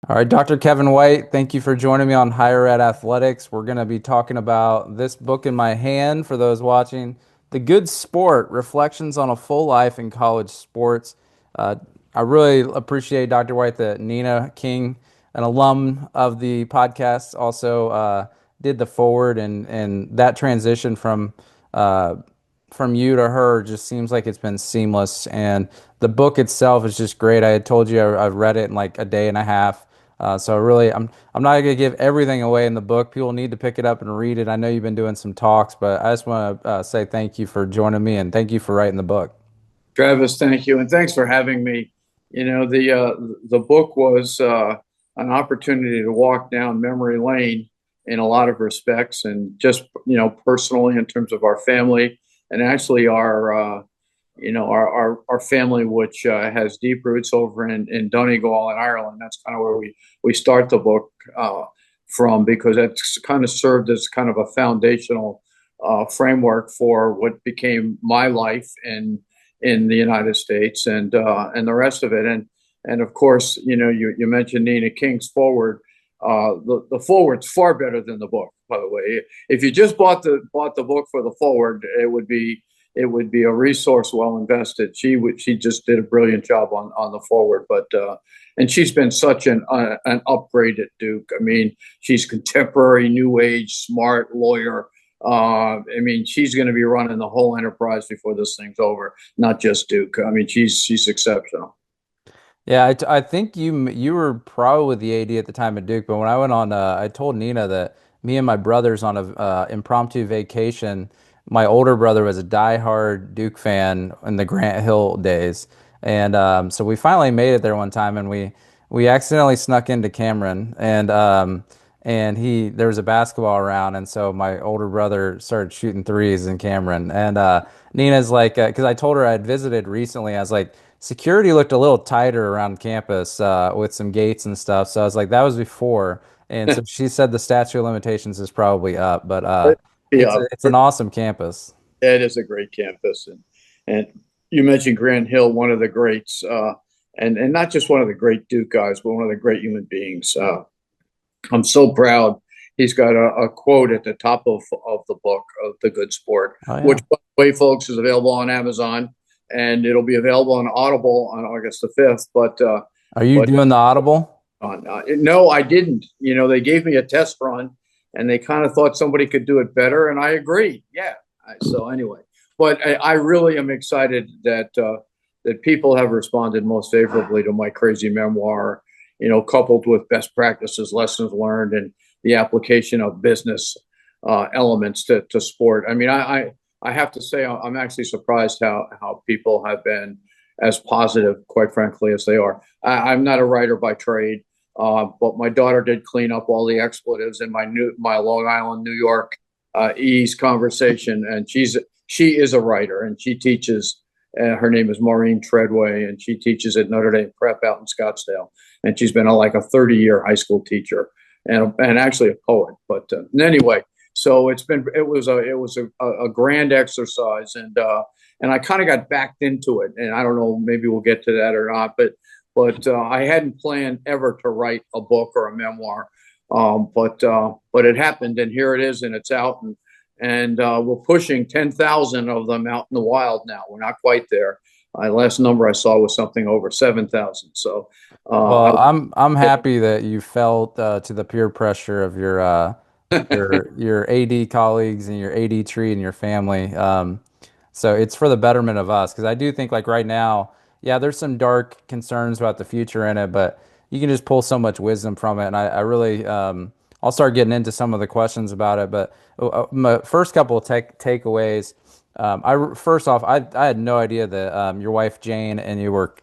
All right, Dr. Kevin White, thank you for joining me on Higher Ed Athletics. We're going to be talking about this book in my hand for those watching, The Good Sport: Reflections on a Full Life in College Sports. Uh, I really appreciate Dr. White that Nina King, an alum of the podcast, also did the forward, and that transition uh, from you to her just seems like it's been seamless. And the book itself is just great. I had told you I've read it in like a day and a half. So really, I'm not gonna give everything away in the book. People need to pick it up and read it. I know you've been doing some talks, but I just want to say thank you for joining me and thank you for writing the book. Travis, thank you, and thanks for having me. The book was an opportunity to walk down memory lane in a lot of respects, and just personally in terms of our family, and actually our family, which has deep roots over in Donegal in Ireland. That's kind of where we start the book from, because it's kind of served as kind of a foundational framework for what became my life in the United States, and the rest of it. And of course, you mentioned Nina King's forward. The forward's far better than the book, by the way. If you just bought the book for the forward, it would be a resource well invested. She just did a brilliant job on the forward, but and she's been such an upgrade at Duke. I mean, she's contemporary, new age, smart lawyer. I mean, she's going to be running the whole enterprise before this thing's over, not just Duke. I mean, she's exceptional. Yeah, I think you were probably the AD at the time at Duke, but when I went on, I told Nina that me and my brothers on a impromptu vacation. My older brother was a diehard Duke fan in the Grant Hill days, and so we finally made it there one time, and we accidentally snuck into Cameron, and he there was a basketball around, and so my older brother started shooting threes in Cameron, and Nina's like, because I told her I had visited recently, I was like, security looked a little tighter around campus with some gates and stuff. So I was like, that was before. And so she said the statute of limitations is probably up, but Yeah, it's an awesome campus. it is a great campus, and you mentioned Grant Hill, one of the greats, and not just one of the great Duke guys, but one of the great human beings. I'm so proud. He's got a quote at the top of the book of The Good Sport, Oh which, yeah. by the way, folks, is available on Amazon, and it'll be available on Audible on August the 5th. Are you But doing the Audible? no, I didn't. They gave me a test run, and they kind of thought somebody could do it better, and I agreed. Yeah. So anyway, but I really am excited that people have responded most favorably to my crazy memoir. Coupled with best practices, lessons learned, and the application of business elements to sport. I mean, I have to say I'm actually surprised how people have been as positive, quite frankly, as they are. I'm not a writer by trade. But my daughter did clean up all the expletives in my Long Island, New York ease conversation, and she is a writer, and she teaches. Her name is Maureen Treadway, and she teaches at Notre Dame Prep out in Scottsdale. And she's been like a 30-year high school teacher, and actually a poet. But anyway, so it was a grand exercise, and I kind of got backed into it, and I don't know, maybe we'll get to that or not, but I hadn't planned ever to write a book or a memoir. But it happened, and here it is, and it's out, and we're pushing 10,000 of them out in the wild now. We're not quite there. Last number I saw was something over 7,000. So Well, uh, I'm happy that you felt to the peer pressure of your AD colleagues and your AD tree and your family. So it's for the betterment of us because I do think like right now, yeah, there's some dark concerns about the future in it, but you can just pull so much wisdom from it. And I really I'll start getting into some of the questions about it. But my first couple of takeaways. First off, I had no idea that your wife Jane and you were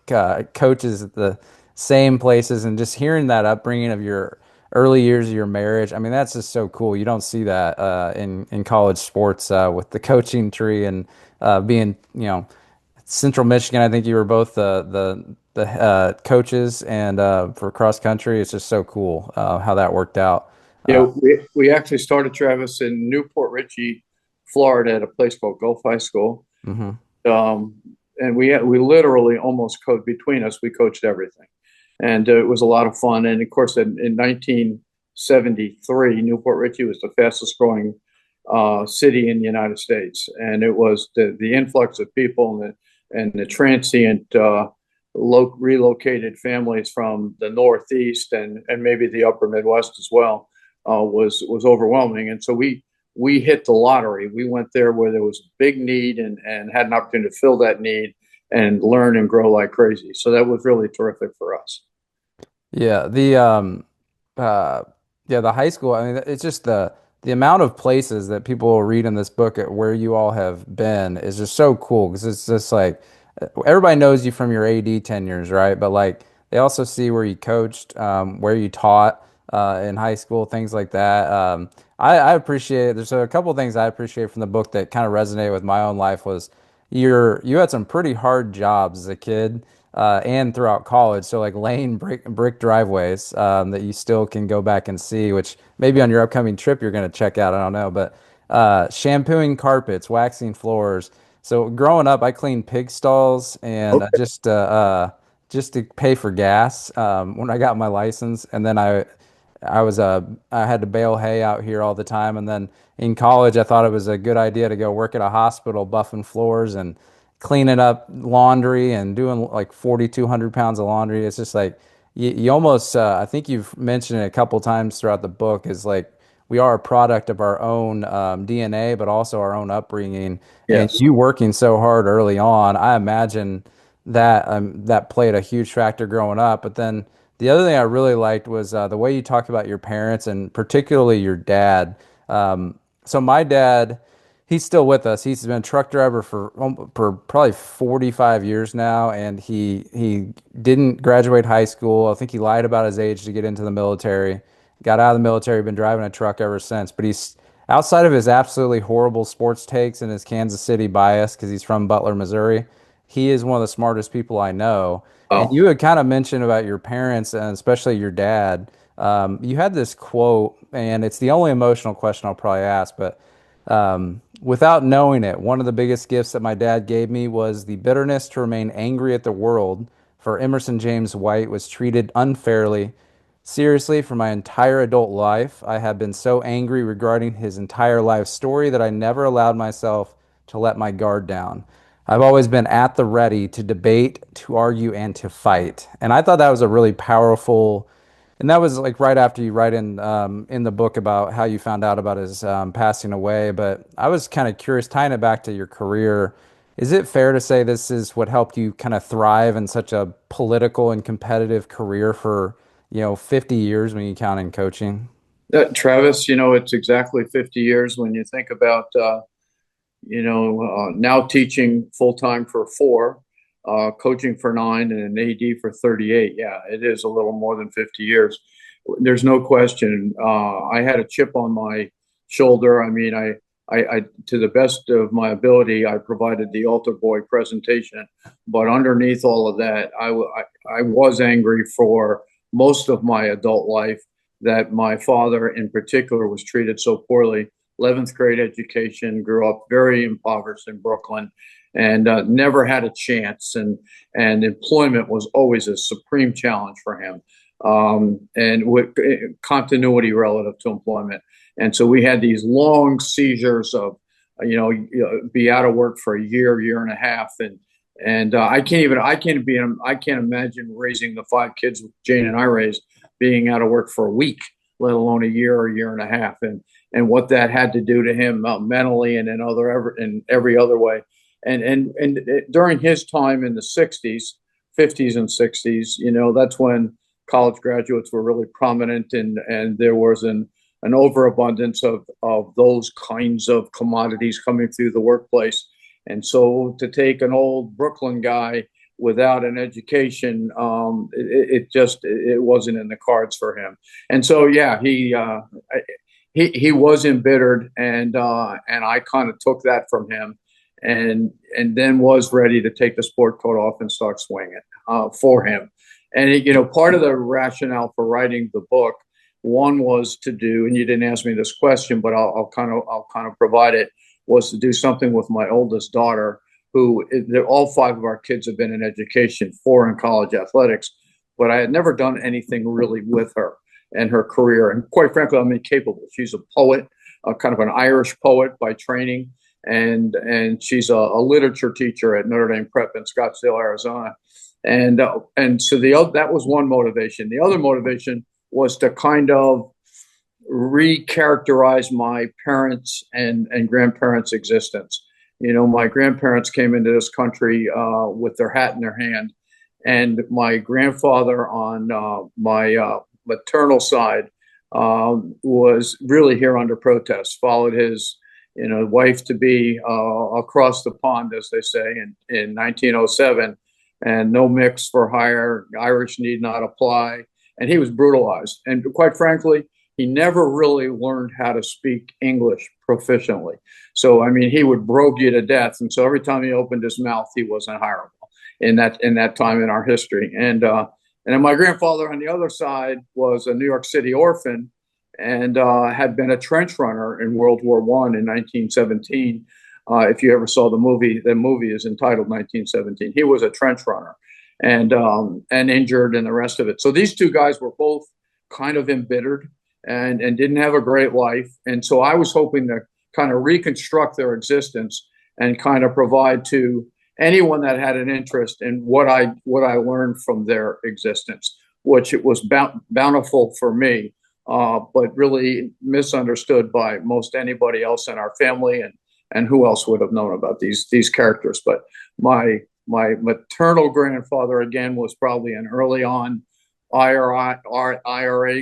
coaches at the same places, and just hearing that upbringing of your early years of your marriage. I mean, that's just so cool. You don't see that in college sports with the coaching tree and being, Central Michigan. I think you were both the coaches, and for cross country, it's just so cool how that worked out. yeah, Uh, we actually started, Travis, in Newport Richey, Florida, at a place called Gulf High School. mhm. Um, and we literally almost coached between us. We coached everything. and it was a lot of fun. And of course, in 1973, Newport Richey was the fastest growing city in the United States, and it was the influx of people and the transient relocated families from the Northeast and maybe the Upper Midwest as well was overwhelming. And so we hit the lottery. We went there where there was a big need and had an opportunity to fill that need and learn and grow like crazy. So that was really terrific for us. Yeah, uh yeah, the high school, I mean, it's just the amount of places that people will read in this book at where you all have been is just so cool because it's just like everybody knows you from your AD tenures, right? But like they also see where you coached, where you taught in high school, things like that. I appreciate there's a couple of things I appreciate from the book that kind of resonate with my own life was you had some pretty hard jobs as a kid and throughout college. So like laying brick driveways that you still can go back and see, which maybe on your upcoming trip you're going to check out. I don't know, but shampooing carpets, waxing floors. So growing up, I cleaned pig stalls and Okay. just to pay for gas when I got my license, and then I was I had to bale hay out here all the time, and then in college I thought it was a good idea to go work at a hospital buffing floors and cleaning up laundry and doing like 4,200 pounds of laundry. It's just like you almost I think you've mentioned it a couple times throughout the book is like we are a product of our own DNA, but also our own upbringing. And Yes. you working so hard early on, I imagine that played a huge factor growing up. But then the other thing I really liked was the way you talked about your parents and particularly your dad. So my dad, he's still with us. He's been a truck driver for probably 45 years now, and he didn't graduate high school. I think he lied about his age to get into the military. Got out of the military, been driving a truck ever since. But he's outside of his absolutely horrible sports takes and his Kansas City bias because he's from Butler, Missouri. He is one of the smartest people I know. And Oh, you had kind of mentioned about your parents and especially your dad. You had this quote, and it's the only emotional question I'll probably ask, but without knowing it, one of the biggest gifts that my dad gave me was the bitterness to remain angry at the world for Emerson James White was treated unfairly. Seriously, for my entire adult life, I have been so angry regarding his entire life story that I never allowed myself to let my guard down. I've always been at the ready to debate, to argue, and to fight. And I thought that was a really powerful, and that was like right after you write in the book about how you found out about his passing away. But I was kind of curious, tying it back to your career. Is it fair to say this is what helped you kind of thrive in such a political and competitive career for, 50 years when you count in coaching? Travis, it's exactly 50 years when you think about, now teaching full time for 4, coaching for 9, and an AD for 38. Yeah, it is a little more than 50 years. There's no question. I had a chip on my shoulder. I mean, to the best of my ability, I provided the altar boy presentation. But underneath all of that, I was angry for most of my adult life that my father, in particular, was treated so poorly. 11th grade education, grew up very impoverished in Brooklyn, and never had a chance. And employment was always a supreme challenge for him, and with continuity relative to employment. And so we had these long seizures of, be out of work for a year, year and a half, and I can't imagine raising the 5 kids Jane and I raised, being out of work for a week, let alone a year or year and a half, and what that had to do to him mentally and in every other way. And during his time in the 60s, 50s and 60s, that's when college graduates were really prominent, and there was an overabundance of those kinds of commodities coming through the workplace. And so to take an old Brooklyn guy without an education, it wasn't in the cards for him. And so yeah, he was embittered, and I kind of took that from him, and then was ready to take the sport coat off and start swinging for him. And part of the rationale for writing the book, one was to do, and you didn't ask me this question, but I'll kind of provide it, was to do something with my oldest daughter, who all 5 of our kids have been in education, 4 in college athletics. but I had never done anything really with her and her career. And quite frankly, I'm incapable. She's a poet, kind of an Irish poet by training, and she's a literature teacher at Notre Dame Prep in Scottsdale, Arizona. And so that was one motivation. The other motivation was to kind of recharacterize my parents and grandparents' existence. You know, my grandparents came into this country with their hat in their hand, and my grandfather on my maternal side was really here under protest. Followed his, wife to be across the pond, as they say, in 1907, and no mix for hire. Irish need not apply, and he was brutalized. And quite frankly, he never really learned how to speak English proficiently. So, I mean, he would brogue you to death. And so every time he opened his mouth, he wasn't hireable in that time in our history. And then my grandfather on the other side was a New York City orphan and had been a trench runner in World War I in 1917. If you ever saw the movie is entitled 1917. He was a trench runner and injured and the rest of it. So these two guys were both kind of embittered and didn't have a great life. And so I was hoping to kind of reconstruct their existence and kind of provide to anyone that had an interest in what I learned from their existence, which it was bountiful for me, but really misunderstood by most anybody else in our family, and who else would have known about these characters. But my maternal grandfather, again, was probably an early on IRA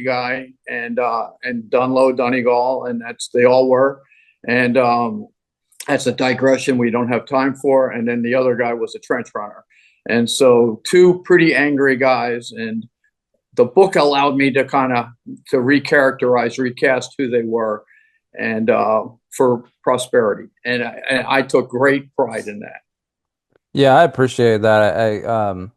guy, and Dunlow, Donegal, and they all were. And that's a digression we don't have time for. And then the other guy was a trench runner. And so two pretty angry guys. And the book allowed me to recast who they were, and for prosperity. And I took great pride in that. Yeah, I appreciate that.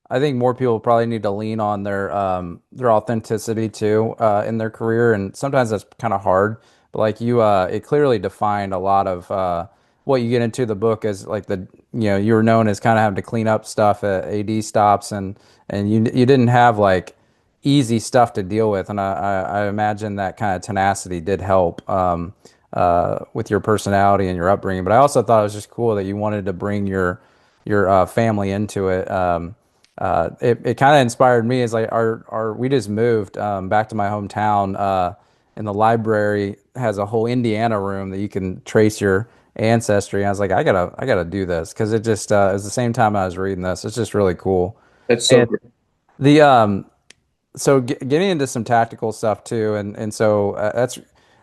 I think more people probably need to lean on their authenticity too in their career, and sometimes that's kind of hard. But like you, it clearly defined a lot of what you get into the book as like you were known as kind of having to clean up stuff at AD stops, and you didn't have like easy stuff to deal with, and I imagine that kind of tenacity did help with your personality and your upbringing. But I also thought it was just cool that you wanted to bring your family into it. It kind of inspired me as like we just moved back to my hometown, and the library has a whole Indiana room that you can trace your ancestry. And I was like, I gotta do this because it just it was the same time I was reading this. It's just really cool. That's so And great. the so getting into some tactical stuff too, and so that's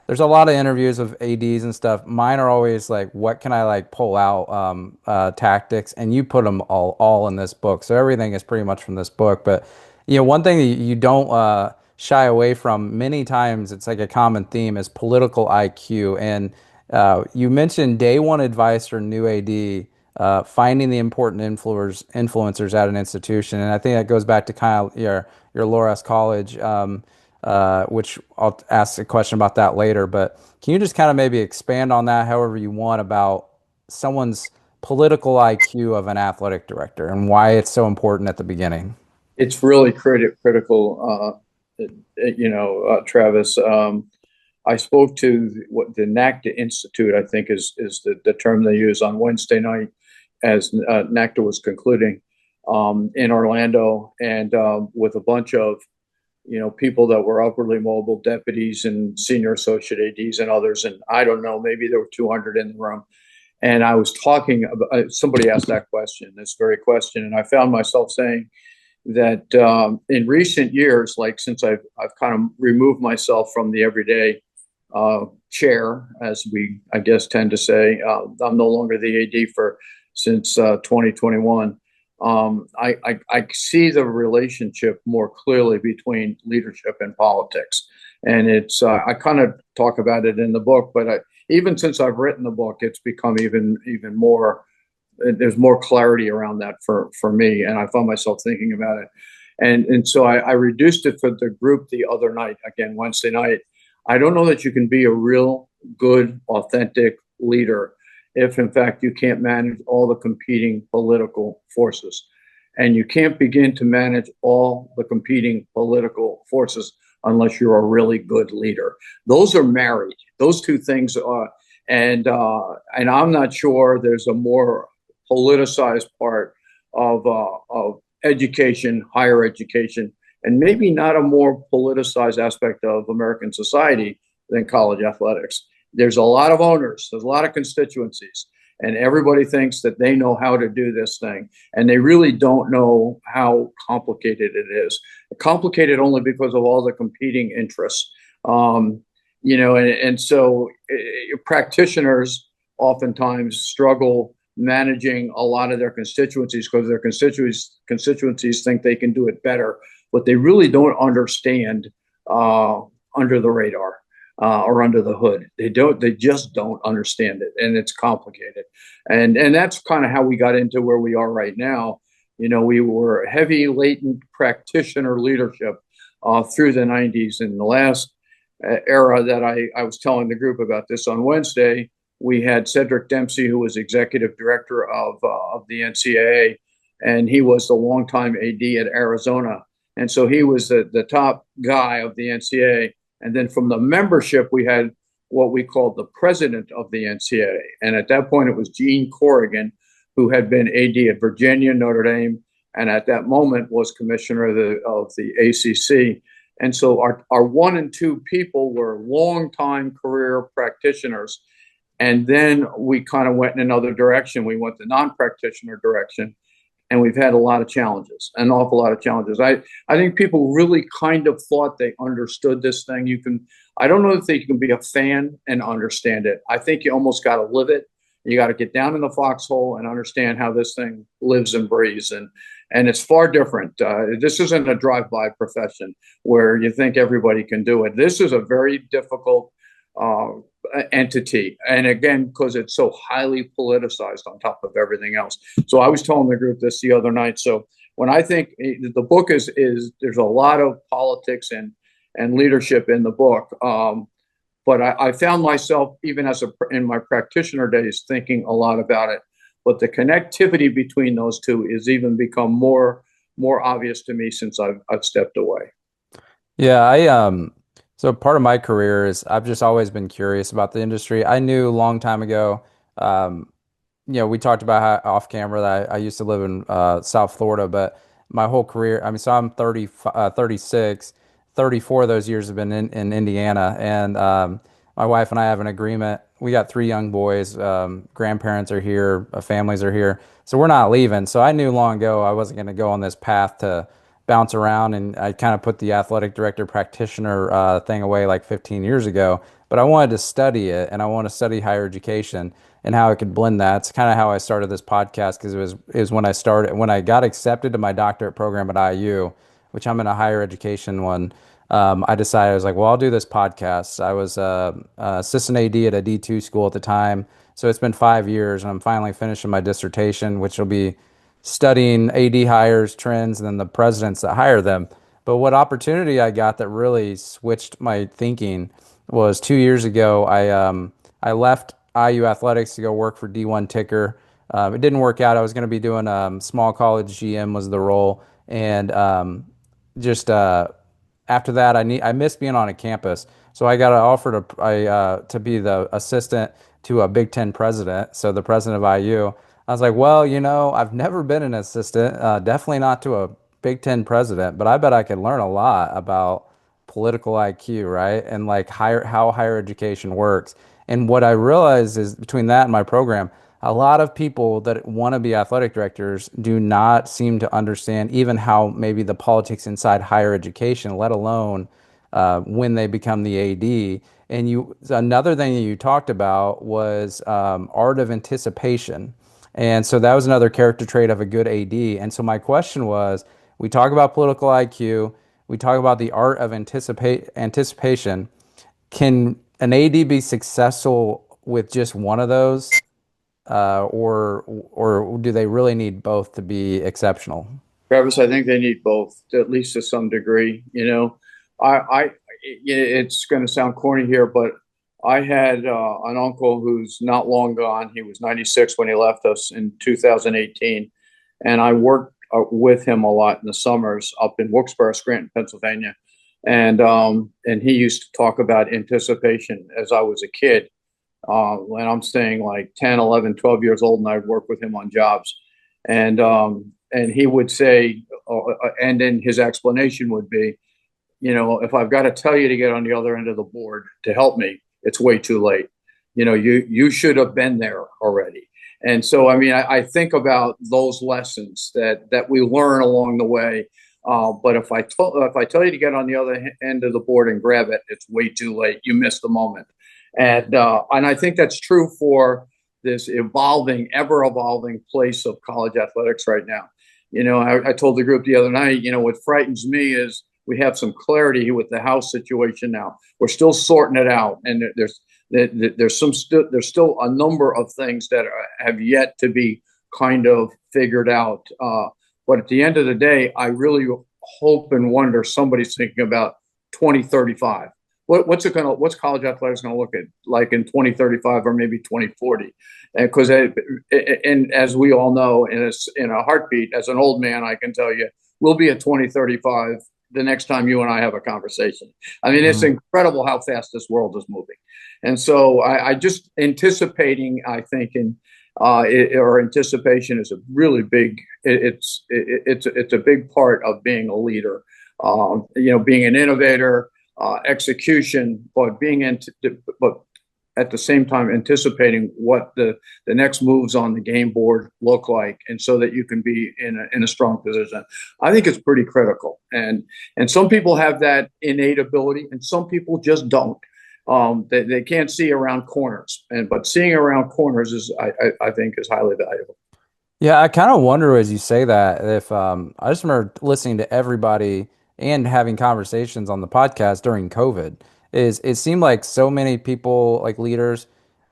there's a lot of interviews of ADs and stuff. Mine are always like, what can I like pull out tactics, and you put them all in this book, so everything is pretty much from this book. But one thing that you don't shy away from many times, it's like a common theme, is political IQ, and you mentioned day one advice for new AD. Finding the important influencers at an institution, and I think that goes back to kind of your Loras College, which I'll ask a question about that later. But can you just kind of maybe expand on that however you want about someone's political IQ of an athletic director and why it's so important at the beginning? It's really critical, Travis. I spoke to what the NACDA Institute, I think is the term they use, on Wednesday night as NACDA was concluding in Orlando, and with a bunch of people that were upwardly mobile deputies and senior associate ADs and others, and I don't know, maybe there were 200 in the room. And I was talking about, somebody asked that question, this very question, and I found myself saying that in recent years, like since I've kind of removed myself from the everyday chair, as we I guess tend to say, I'm no longer the AD since 2021. I see the relationship more clearly between leadership and politics, and it's I kind of talk about it in the book, but even since I've written the book, it's become even more. There's more clarity around that for me, and I found myself thinking about it, and so I reduced it for the group the other night, again Wednesday night. I don't know that you can be a real good, authentic leader if, in fact, you can't manage all the competing political forces. And you can't begin to manage all the competing political forces unless you're a really good leader. Those are married. Those two things are, and I'm not sure there's a more politicized part of education, higher education, and maybe not a more politicized aspect of American society than college athletics. There's a lot of owners, there's a lot of constituencies, and everybody thinks that they know how to do this thing, and they really don't know how complicated it is. Complicated only because of all the competing interests. And so practitioners oftentimes struggle managing a lot of their constituencies because their constituencies think they can do it better, but they really don't understand under the radar or under the hood. They just don't understand it, and it's complicated. And that's kind of how we got into where we are right now. We were heavy latent practitioner leadership through the 90s. In the last era that I was telling the group about this on Wednesday, we had Cedric Dempsey, who was executive director of the NCAA, and he was the longtime AD at Arizona. And so he was the top guy of the NCAA. And then from the membership, we had what we called the president of the NCAA. And at that point, it was Gene Corrigan, who had been AD at Virginia, Notre Dame, and at that moment was commissioner of the ACC. And so our one and two people were longtime career practitioners. And then we kind of went in another direction. We went the non-practitioner direction. And we've had a lot of challenges, an awful lot of challenges. I think people really kind of thought they understood this thing. I don't know if you can be a fan and understand it. I think you almost got to live it. You got to get down in the foxhole and understand how this thing lives and breathes. And it's far different. This isn't a drive-by profession where you think everybody can do it. This is a very difficult entity. And again, because it's so highly politicized on top of everything else. So I was telling the group this the other night. So when I think the book is there's a lot of politics and leadership in the book. But I found myself, even in my practitioner days, thinking a lot about it. But the connectivity between those two is even become more obvious to me since I've stepped away. Yeah, so part of my career is I've just always been curious about the industry. I knew a long time ago, we talked about how off camera that I used to live in South Florida, but my whole career, I mean, so I'm 30, 36, 34 of those years have been in Indiana. And my wife and I have an agreement. We got three young boys, grandparents are here, families are here. So we're not leaving. So I knew long ago I wasn't going to go on this path to bounce around, and I kind of put the athletic director practitioner thing away like 15 years ago. But I wanted to study it, and I want to study higher education and how I could blend that. It's kind of how I started this podcast because it was when I got accepted to my doctorate program at IU, which I'm in a higher education one. I decided I was like, well, I'll do this podcast. I was assistant AD at a D2 school at the time, so it's been 5 years, and I'm finally finishing my dissertation, which will be studying AD hires, trends, and then the presidents that hire them. But what opportunity I got that really switched my thinking was 2 years ago. I left IU athletics to go work for D1 Ticker. It didn't work out. I was going to be doing small college GM was the role, and just after that, I missed being on a campus. So I got offered to be the assistant to a Big Ten president, so the president of IU. I was like, well, I've never been an assistant, definitely not to a Big Ten president, but I bet I could learn a lot about political IQ, right? And like how higher education works. And what I realized is between that and my program, a lot of people that want to be athletic directors do not seem to understand even how maybe the politics inside higher education, let alone when they become the AD. And another thing that you talked about was art of anticipation. And so that was another character trait of a good AD. And so my question was, we talk about political IQ, we talk about the art of anticipation. Can an AD be successful with just one of those, or do they really need both to be exceptional? Travis, I think they need both, at least to some degree. I it's going to sound corny here, but I had an uncle who's not long gone. He was 96 when he left us in 2018, and I worked with him a lot in the summers up in Wilkes-Barre, Scranton, Pennsylvania, and he used to talk about anticipation as I was a kid. When I'm saying like 10, 11, 12 years old, and I'd work with him on jobs, and he would say, and then his explanation would be, if I've got to tell you to get on the other end of the board to help me, it's way too late. You should have been there already. And so, I mean, I think about those lessons that we learn along the way. But if I tell you to get on the other end of the board and grab it, it's way too late. You missed the moment. And I think that's true for this ever evolving place of college athletics right now. I told the group the other night, what frightens me is we have some clarity with the House situation now. We're still sorting it out, and there's still a number of things that have yet to be kind of figured out. But at the end of the day, I really hope and wonder somebody's thinking about 2035. What's college athletics going to look at like in 2035 or maybe 2040? And as we all know, in a heartbeat, as an old man, I can tell you, we'll be at 2035 the next time you and I have a conversation. I mean, it's Mhm. incredible how fast this world is moving. And so I just anticipating, I think, or anticipation is a really big, it's a big part of being a leader, being an innovator, execution, but at the same time anticipating what the next moves on the game board look like, and so that you can be in a strong position. I think it's pretty critical, and some people have that innate ability, and some people just don't. They can't see around corners, but seeing around corners I think is highly valuable. Yeah, I kind of wonder as you say that if I just remember listening to everybody and having conversations on the podcast during COVID. Is it seemed like so many people, like leaders,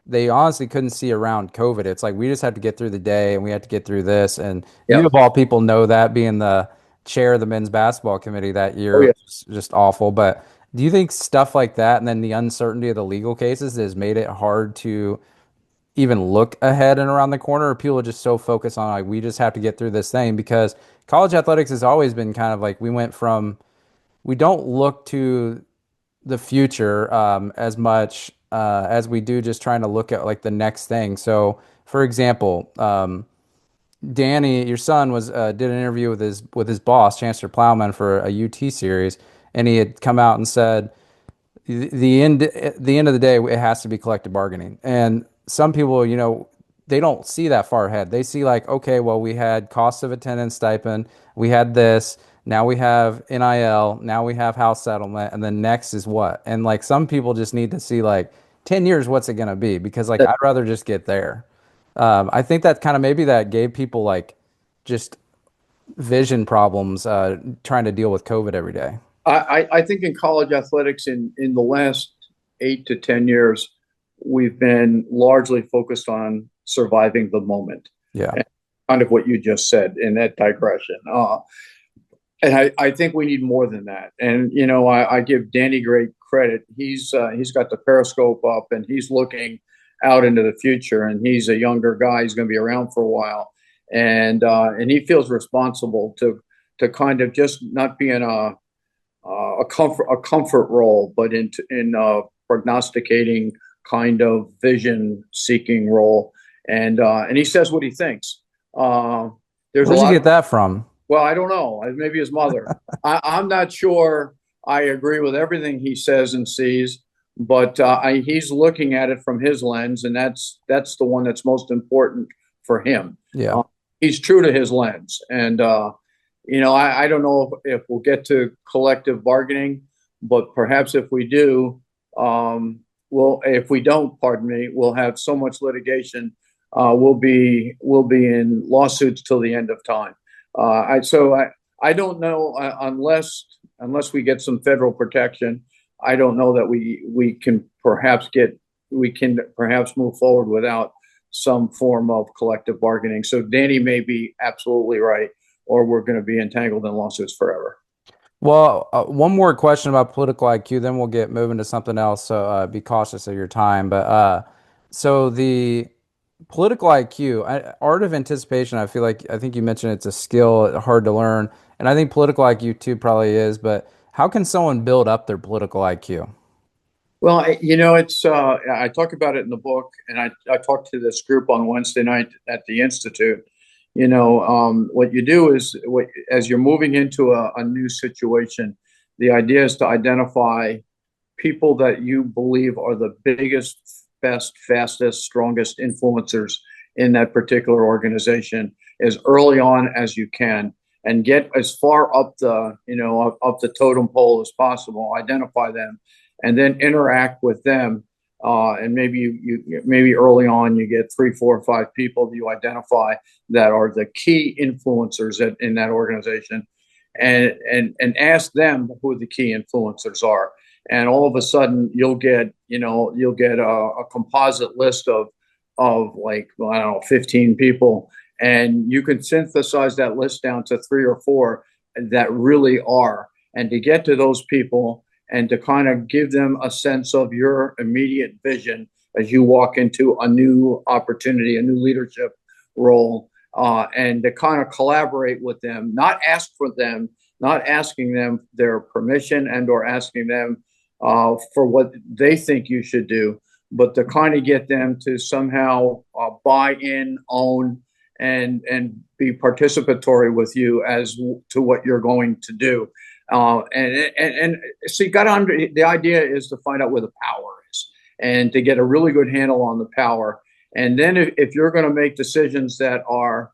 they honestly couldn't see around COVID. It's like we just had to get through the day and we had to get through this. And you Yeah. of all people know that being the chair of the men's basketball committee that Oh year yeah. was just awful. But do you think stuff like that and then the uncertainty of the legal cases has made it hard to even look ahead and around the corner, or people are just so focused on like we just have to get through this thing? Because college athletics has always been kind of like we don't look to the future as much as we do just trying to look at like the next thing. So, for example, Danny, your son was did an interview with his boss, Chancellor Plowman, for a UT series, and he had come out and said the end of the day, it has to be collective bargaining. And some people, they don't see that far ahead. They see like, okay, well, we had cost of attendance stipend, we had this, now we have NIL, now we have house settlement, and then next is what? And like some people just need to see like 10 years, what's it gonna be? Because like I'd rather just get there. I think that kind of maybe that gave people like just vision problems trying to deal with COVID every day. I think in college athletics in the last 8 to 10 years, we've been largely focused on surviving the moment, Yeah. and kind of what you just said in that digression. And I think we need more than that. And I give Danny great credit. He's got the periscope up and he's looking out into the future. And he's a younger guy. He's going to be around for a while, and he feels responsible to kind of just not be in a comfort role, but in prognosticating kind of vision seeking role. And he says what he thinks. There's a Where'd you lot of get that from? well, I don't know. Maybe his mother. I'm not sure. I agree with everything he says and sees, but he's looking at it from his lens, and that's the one that's most important for him. Yeah. Uh, he's true to his lens, and I don't know if we'll get to collective bargaining, but perhaps if we do, if we don't, pardon me, we'll have so much litigation. We'll be in lawsuits till the end of time. I don't know unless we get some federal protection. I don't know that we can perhaps move forward without some form of collective bargaining. So Danny may be absolutely right, or we're going to be entangled in lawsuits forever. Well, one more question about political IQ, then we'll get moving to something else. So be cautious of your time. But so the political IQ, art of anticipation. I think you mentioned it's a skill hard to learn, and I think political IQ too probably is. But how can someone build up their political IQ? Well, it's I talk about it in the book, and I talked to this group on Wednesday night at the Institute. What you do is as you're moving into a new situation, the idea is to identify people that you believe are the biggest, best, fastest, strongest influencers in that particular organization as early on as you can, and get as far up up the totem pole as possible. Identify them, and then interact with them. And maybe early on you get three, four, five people that you identify that are the key influencers in that organization, and ask them who the key influencers are, and all of a sudden you'll get a composite list of like, well, I don't know, 15 people, and you can synthesize that list down to three or four that really are, and to get to those people and to kind of give them a sense of your immediate vision as you walk into a new opportunity, a new leadership role, and to kind of collaborate with them, not ask for them, not asking them their permission and or asking them for what they think you should do, but to kind of get them to somehow buy in, own, and be participatory with you as to what you're going to do. And so you got to the idea is to find out where the power is and to get a really good handle on the power. And then if you're going to make decisions that are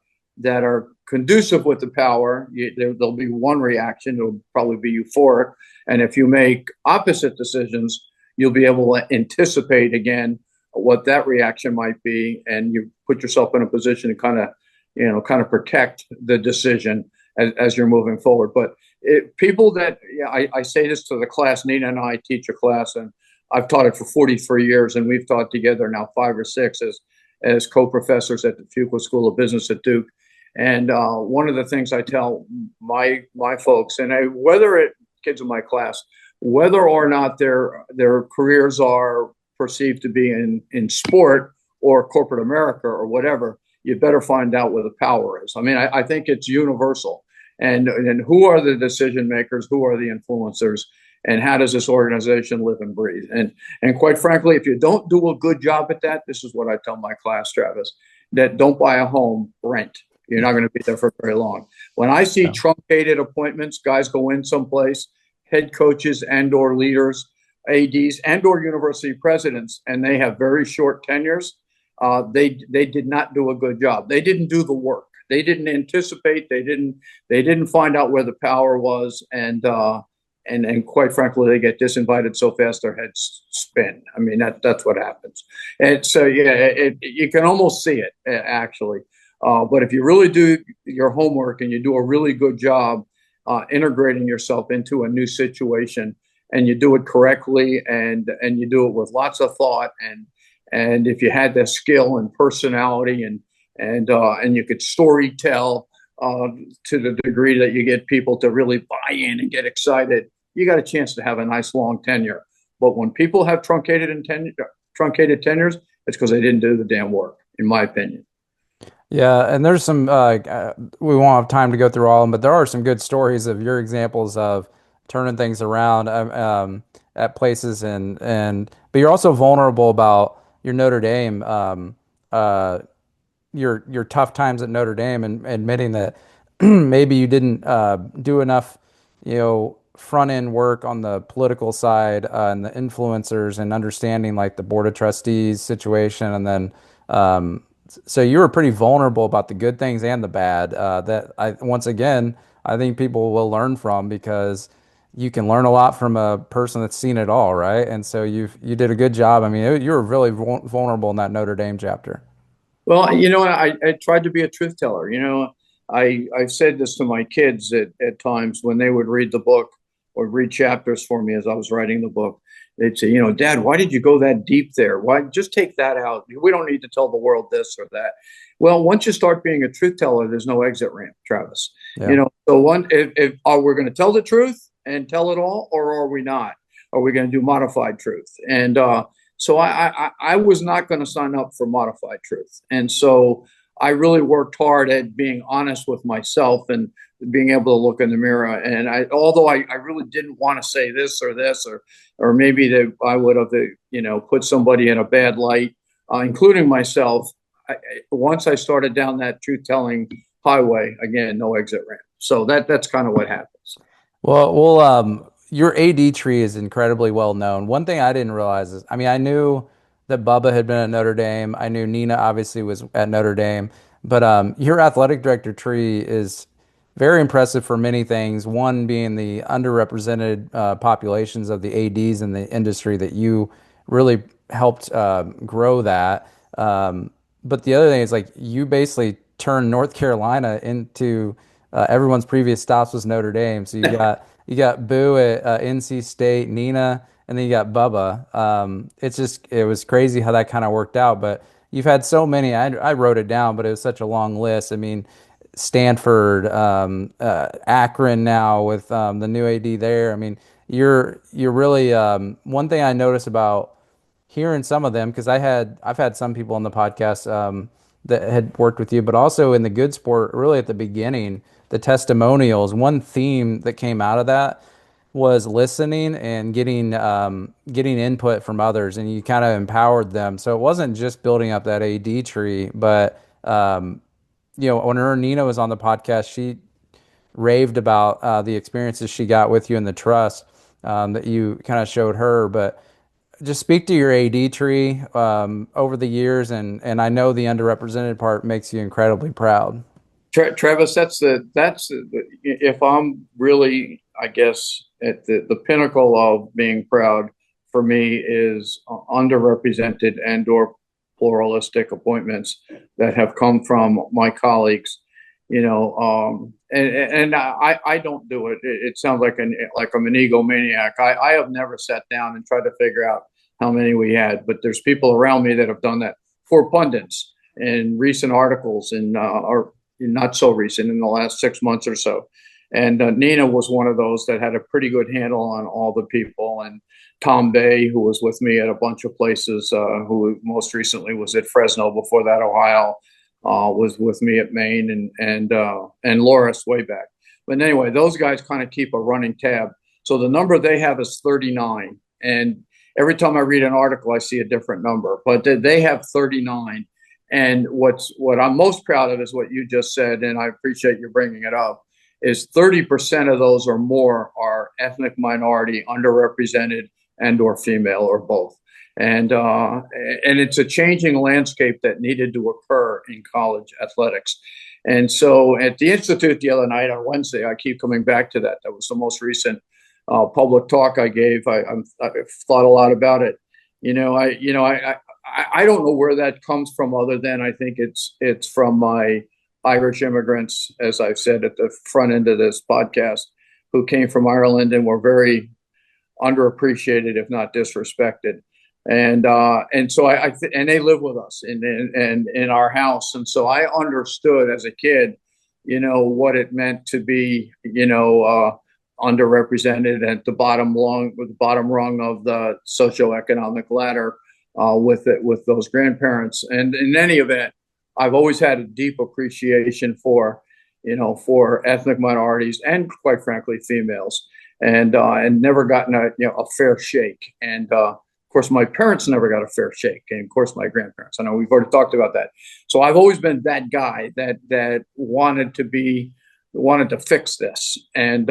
conducive with the power, there'll be one reaction. It'll probably be euphoric. And if you make opposite decisions, you'll be able to anticipate again what that reaction might be, and you put yourself in a position to kind of protect the decision as you're moving forward. But people that, I say this to the class. Nina and I teach a class, and I've taught it for 43 years, and we've taught together now 5 or 6 as co-professors at the Fuqua School of Business at Duke. And one of the things I tell my folks, and kids in my class, whether or not their careers are perceived to be in sport or corporate America or whatever, you better find out where the power is. I mean, I think it's universal. And who are the decision makers? Who are the influencers? And how does this organization live and breathe? And quite frankly, if you don't do a good job at that, this is what I tell my class, Travis, that don't buy a home, rent. You're not going to be there for very long. When I see truncated appointments, guys go in someplace, head coaches and or leaders, ADs and or university presidents, and they have very short tenures, they did not do a good job. They didn't do the work. They didn't anticipate. They didn't find out where the power was, and quite frankly, they get disinvited so fast their heads spin. I mean, that's what happens. And so, yeah, you can almost see it actually. But if you really do your homework and you do a really good job integrating yourself into a new situation, and you do it correctly, and you do it with lots of thought, and if you had the skill and personality, and you could story tell to the degree that you get people to really buy in and get excited, you got a chance to have a nice long tenure. But when people have truncated tenures, it's because they didn't do the damn work, in my opinion. Yeah, and there's some we won't have time to go through all of them, but there are some good stories of your examples of turning things around at places, and but you're also vulnerable about your Notre Dame your tough times at Notre Dame, and admitting that maybe you didn't do enough, front end work on the political side and the influencers and understanding like the board of trustees situation, and then so you were pretty vulnerable about the good things and the bad. That once again, I think people will learn from, because you can learn a lot from a person that's seen it all, right? And so you did a good job. I mean, you were really vulnerable in that Notre Dame chapter. Well, I tried to be a truth teller. I've said this to my kids at times when they would read the book or read chapters for me as I was writing the book. They'd say, Dad, why did you go that deep there? Why just take that out? We don't need to tell the world this or that. Well, once you start being a truth teller, there's no exit ramp, Travis. Yeah. So if are we going to tell the truth and tell it all, or are we not? Are we going to do modified truth? And So I was not going to sign up for modified truth. And so I really worked hard at being honest with myself and being able to look in the mirror. And although I really didn't want to say this or maybe that I would have, put somebody in a bad light, including myself. Once I started down that truth telling highway, again, no exit ramp. So that's kind of what happens. Your AD tree is incredibly well known. One thing I didn't realize is, I mean, I knew that Bubba had been at Notre Dame. I knew Nina obviously was at Notre Dame, but your athletic director tree is very impressive for many things. One being the underrepresented populations of the ADs in the industry that you really helped grow that. But the other thing is like you basically turned North Carolina into everyone's previous stops was Notre Dame. So you got Boo at NC State, Nina, and then you got Bubba. It was crazy how that kind of worked out. But you've had so many. I wrote it down, but it was such a long list. I mean, Stanford, Akron now with the new AD there. I mean, you're really one thing I noticed about hearing some of them because I've had some people on the podcast that had worked with you, but also in the good sport, really at the beginning, the testimonials. One theme that came out of that was listening and getting input from others, and you kind of empowered them. So it wasn't just building up that AD tree, but when her Nina was on the podcast, she raved about the experiences she got with you and the trust that you kind of showed her, but just speak to your AD tree over the years, and I know the underrepresented part makes you incredibly proud. Travis, if I'm really, I guess, at the pinnacle of being proud for me is underrepresented and or pluralistic appointments that have come from my colleagues. And I don't do it. It sounds like I'm an egomaniac. I have never sat down and tried to figure out how many we had, but there's people around me that have done that for pundits in recent articles and or not so recent in the last 6 months or so. And Nina was one of those that had a pretty good handle on all the people. And Tom Bay, who was with me at a bunch of places, who most recently was at Fresno, before that Ohio, was with me at Maine, and Loras way back. But anyway, those guys kind of keep a running tab. So the number they have is 39. And every time I read an article, I see a different number. But they have 39. And what I'm most proud of is what you just said, and I appreciate you bringing it up, is 30% of those or more are ethnic minority, underrepresented, and or female, or both. And it's a changing landscape that needed to occur in college athletics. And so at the Institute the other night on Wednesday, I keep coming back to that. That was the most recent public talk I gave. I've thought a lot about it. I don't know where that comes from, other than I think it's from my Irish immigrants, as I've said at the front end of this podcast, who came from Ireland and were very underappreciated, if not disrespected. And so and they live with us in our house. And so I understood as a kid, what it meant to be, underrepresented at the bottom rung of the socioeconomic ladder, with those grandparents. And in any event, I've always had a deep appreciation for ethnic minorities and, quite frankly, females, and never gotten a fair shake. And of course, my parents never got a fair shake, and of course, my grandparents. I know we've already talked about that. So I've always been that guy that wanted to fix this, and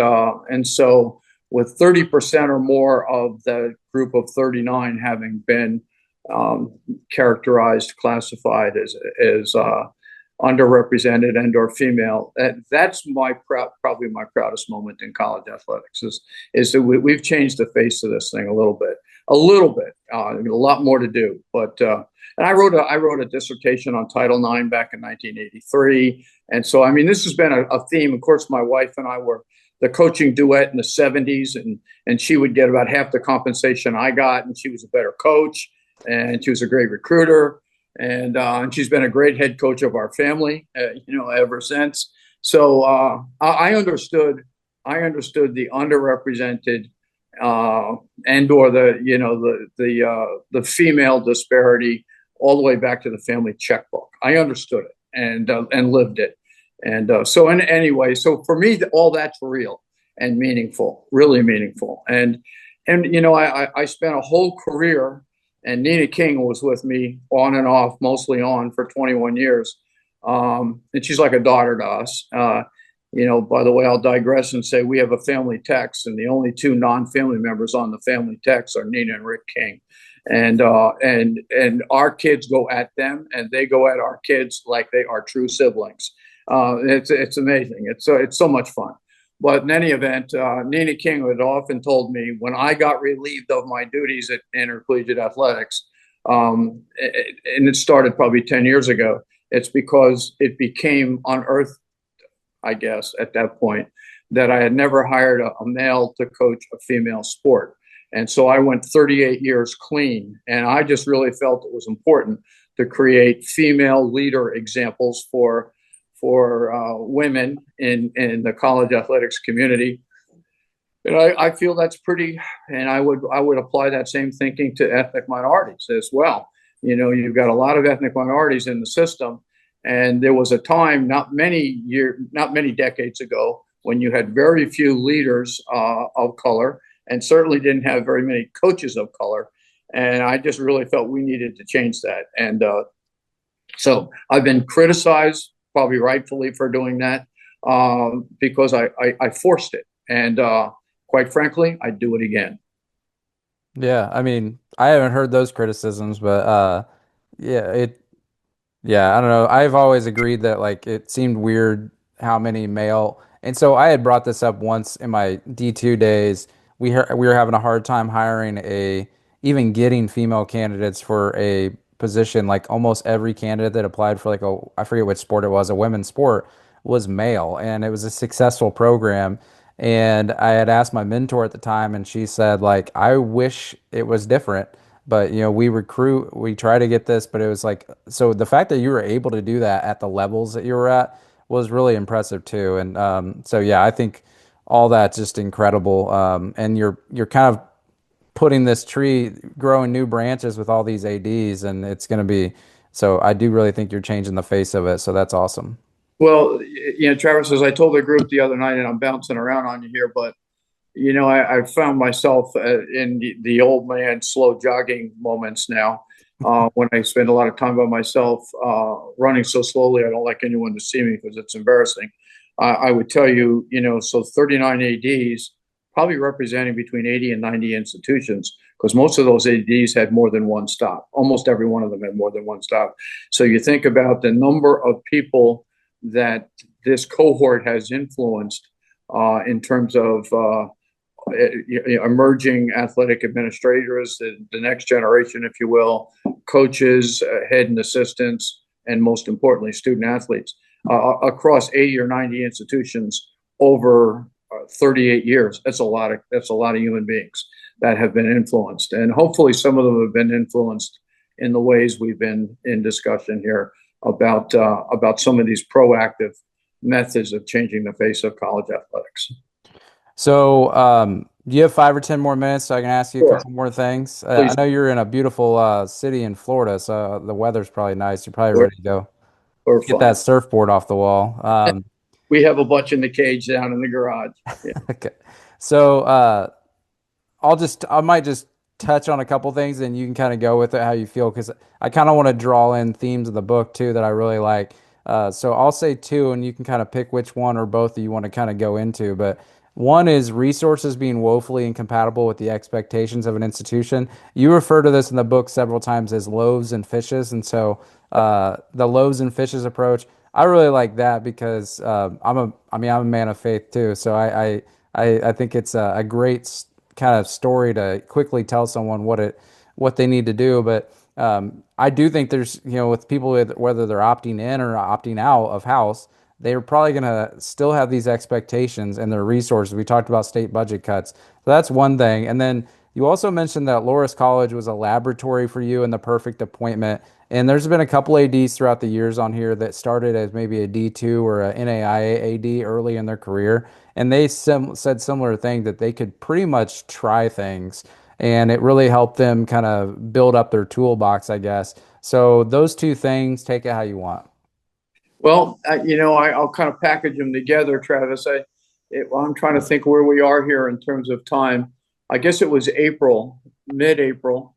so with 30% or more of the group of 39 having been characterized, classified as underrepresented and or female, that's probably my proudest moment in college athletics is that we've changed the face of this thing a little bit, a lot more to do. But and I wrote a dissertation on Title IX back in 1983, and so I mean this has been a theme. Of course, my wife and I were the coaching duet in the 70s, and she would get about half the compensation I got, and she was a better coach, and she was a great recruiter, and she's been a great head coach of our family, ever since. So I understood the underrepresented uh, and or the female disparity all the way back to the family checkbook. I understood it and lived it. And anyway, so for me, all that's real and meaningful, really meaningful. And I spent a whole career, and Nina King was with me on and off, mostly on for 21 years. And she's like a daughter to us. By the way, I'll digress and say we have a family text, and the only two non-family members on the family text are Nina and Rick King, and our kids go at them, and they go at our kids like they are true siblings. It's amazing. It's so much fun. But in any event, Nina King had often told me when I got relieved of my duties at intercollegiate athletics, and it started probably 10 years ago. It's because it became unearthed, I guess, at that point, that I had never hired a male to coach a female sport. And so I went 38 years clean. And I just really felt it was important to create female leader examples for women in the college athletics community. And I feel that's pretty, and I would apply that same thinking to ethnic minorities as well. You've got a lot of ethnic minorities in the system, and there was a time not many decades ago when you had very few leaders of color, and certainly didn't have very many coaches of color. And I just really felt we needed to change that. And so I've been criticized, probably rightfully, for doing that because I forced it. And quite frankly, I'd do it again. Yeah, I mean, I haven't heard those criticisms, but yeah, yeah, I don't know. I've always agreed that like it seemed weird how many male, and so I had brought this up once in my D2 days. We were having a hard time hiring even getting female candidates for a position. Like almost every candidate that applied for like I forget which sport it was, a women's sport, was male, and it was a successful program. And I had asked my mentor at the time, and she said like, I wish it was different. But we try to get this, but it was like, so the fact that you were able to do that at the levels that you were at was really impressive too. And so yeah, I think all that's just incredible. And you're kind of putting this tree, growing new branches with all these ADs, and it's going to be. So I do really think you're changing the face of it. So that's awesome. Well, Travis, as I told the group the other night, and I'm bouncing around on you here, but I found myself in the old man slow jogging moments now when I spend a lot of time by myself running so slowly. I don't like anyone to see me because it's embarrassing. I would tell you, so 39 ADs, probably representing between 80 and 90 institutions, because most of those ADs had more than one stop. Almost every one of them had more than one stop. So you think about the number of people that this cohort has influenced in terms of emerging athletic administrators, the next generation, if you will, coaches, head and assistants, and most importantly, student athletes across 80 or 90 institutions over 38 years. That's a lot of human beings that have been influenced, and hopefully some of them have been influenced in the ways we've been in discussion here about some of these proactive methods of changing the face of college athletics. So, do you have 5 or 10 more minutes so I can ask you a Sure, couple more things? I please. know you're in a beautiful city in Florida, so the weather's probably nice. You're probably We're, ready to go we're get that fine. surfboard off the wall. We have a bunch in the cage down in the garage. Yeah. Okay. So, I might just touch on a couple things and you can kind of go with it how you feel because I kind of want to draw in themes of the book too that I really like. So I'll say two and you can kind of pick which one or both that you want to kind of go into. But one is resources being woefully incompatible with the expectations of an institution. You refer to this in the book several times as loaves and fishes. And so the loaves and fishes approach, I really like that because I'm a man of faith too. So I think it's a great kind of story to quickly tell someone what they need to do. But I do think there's with people whether they're opting in or opting out of house, they're probably going to still have these expectations and their resources. We talked about state budget cuts, so that's one thing. And then you also mentioned that Loras College was a laboratory for you and the perfect appointment. And there's been a couple ADs throughout the years on here that started as maybe a D2 or a NAIA AD early in their career. and they said similar thing that they could pretty much try things, and it really helped them kind of build up their toolbox, I guess. So those two things, take it how you want. Well, I'll kind of package them together, Travis. I'm trying to think where we are here in terms of time. I guess it was April, mid-April,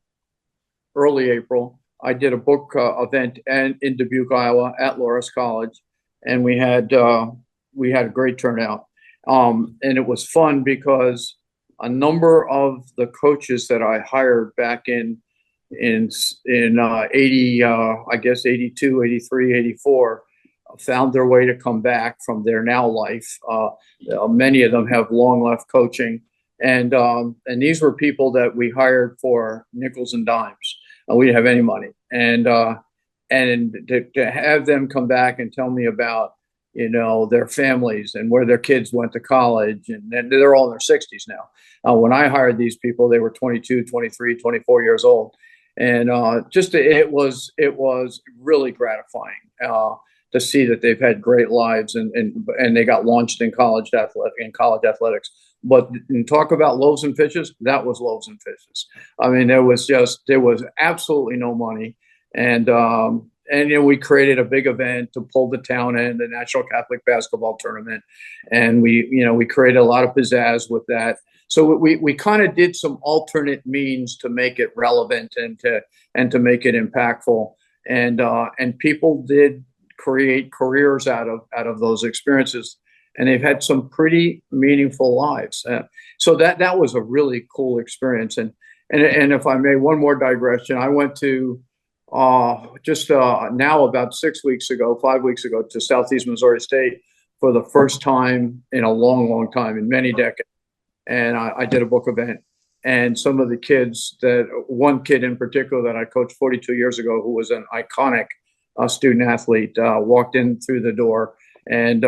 early April. I did a book event and in Dubuque, Iowa, at Loras College, and we had a great turnout. And it was fun because a number of the coaches that I hired back in 80, I guess 82, 83, 84, found their way to come back from their now life. Many of them have long left coaching, and these were people that we hired for nickels and dimes. We didn't have any money, and to have them come back and tell me about their families and where their kids went to college, and they're all in their 60s now. When I hired these people, they were 22, 23, 24 years old, and it was really gratifying to see that they've had great lives, and they got launched in college athletics. But talk about loaves and fishes, that was loaves and fishes. I mean, there was absolutely no money, and we created a big event to pull the town in, the National Catholic Basketball Tournament, and we created a lot of pizzazz with that. So we kind of did some alternate means to make it relevant and to make it impactful, and people did create careers out of those experiences, and they've had some pretty meaningful lives. So that was a really cool experience. And if I may, one more digression, I went to just now about 6 weeks ago, 5 weeks ago, to Southeast Missouri State for the first time in a long, long time, in many decades. And I did a book event. And some of the kids, one kid in particular that I coached 42 years ago, who was an iconic student athlete, walked in through the door and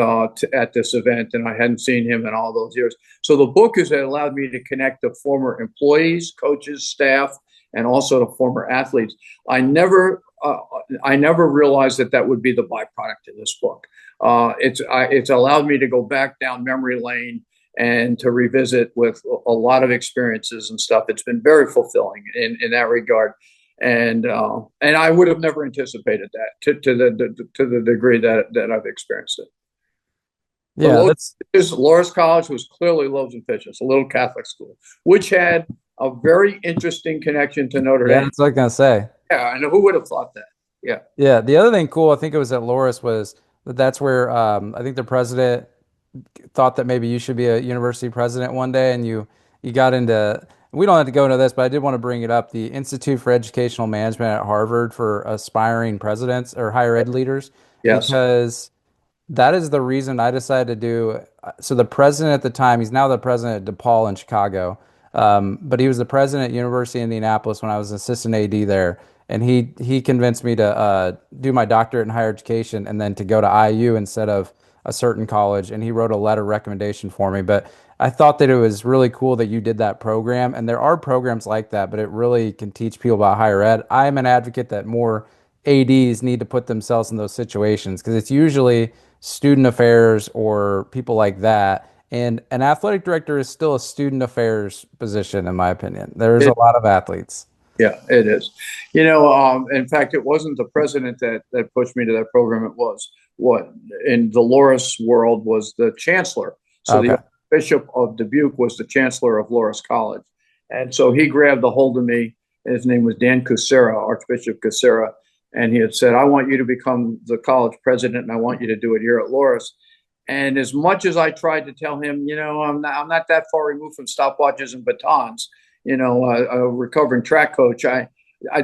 at this event, and I hadn't seen him in all those years. So the book has allowed me to connect to former employees, coaches, staff, and also to former athletes. I never realized that would be the byproduct of this book. It's allowed me to go back down memory lane and to revisit with a lot of experiences and stuff. It's been very fulfilling in that regard. And I would have never anticipated that to the degree that I've experienced it. But Yeah, that's Loras College was clearly Loaves and Fishes, a little Catholic school, which had a very interesting connection to Notre yeah, Dame. that's what I was gonna say. Yeah, I know, who would have thought that? Yeah. Yeah, the other thing cool, I think it was at Loras, was that's where I think the president thought that maybe you should be a university president one day, and you got into. We don't have to go into this, but I did want to bring it up. The Institute for Educational Management at Harvard for aspiring presidents or higher ed leaders, Yes. because that is the reason I decided to do. So the president at the time, he's now the president at DePaul in Chicago, but he was the president at University of Indianapolis when I was assistant AD there, and he convinced me to do my doctorate in higher education and then to go to IU instead of a certain college, and he wrote a letter recommendation for me. But I thought that it was really cool that you did that program, and there are programs like that, but it really can teach people about higher ed. I'm an advocate that more ADs need to put themselves in those situations because it's usually student affairs or people like that. And an athletic director is still a student affairs position, in my opinion. There's a It, lot of athletes. yeah, it is. In fact, it wasn't the president that pushed me to that program. It was what in the Loras world was the chancellor. So Okay. the Bishop of Dubuque was the chancellor of Loras College. And so he grabbed a hold of me. His name was Dan Kucera, Archbishop Kucera. And he had said, I want you to become the college president, and I want you to do it here at Loras. And as much as I tried to tell him, I'm not that far removed from stopwatches and batons, a recovering track coach,